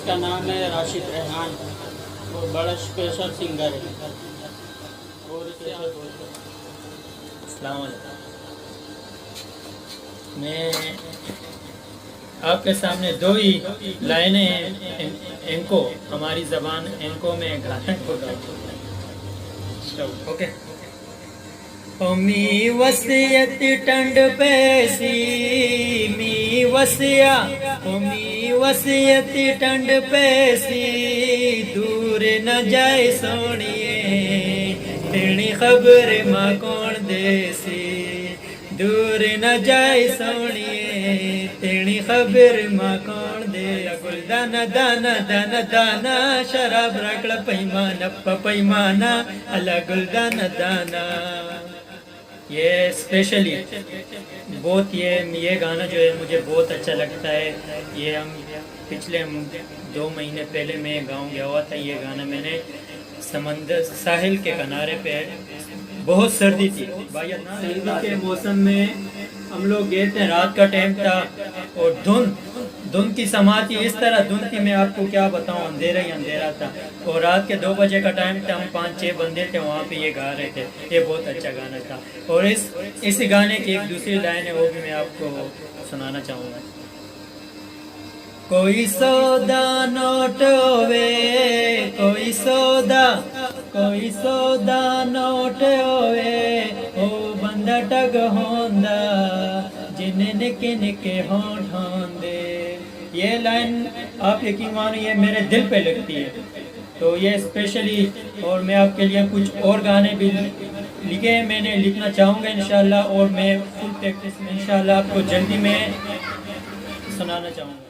इसका नाम है राशिद रेहान। वो बड़ा स्पेशल सिंगर है और इसे अस्सलाम वालेकुम। मैं आपके सामने दो ही लाइनें इनको हमारी ज़बान इनको में गाना को ओके। मी वसियत टंड पैसी मी वसिया मी वसियत टंड पैसी दूर न जाए सोनिए तेरी खबर माँ कौन देसी दूर न जाए सोनिए तेरी खबर माँ कौन दे गुल दाना दाना दाना दाना शराब रखल पैमाना पैमाना अल्लाह गुल दाना दाना। ये स्पेशली बहुत ये गाना जो है मुझे बहुत अच्छा लगता है। ये हम पिछले 2 महीने पहले मैं गाँव गया हुआ था। ये गाना मैंने समंदर साहिल के किनारे पे, बहुत सर्दी थी भाई, सर्दी के मौसम में हम लोग गए थे। रात का टाइम था और धुंध की समाती इस तरह धुंध थी, मैं आपको क्या बताऊं, अंधेरा ही अंधेरा था। और रात के 2 बजे का टाइम था, हम 5-6 बंदे थे वहाँ पे ये गा रहे थे। ये बहुत अच्छा गाना था। और इस गाने की एक दूसरी लाइन है, वो भी मैं आपको सुनाना चाहूँगा। कोई सौदा नोट होवे कोई सौदा नोट होवे ओ बंदा टग होंदा जिन्हें निके निके होंठ होंदे। ये लाइन आप यकीन मानो ये मेरे दिल पे लगती है। तो ये स्पेशली, और मैं आपके लिए कुछ और गाने भी लिखे मैंने, लिखना चाहूँगा इंशाल्लाह। और मैं फुल प्रैक्टिस में इंशाल्लाह आपको जल्दी में सुनाना चाहूँगा।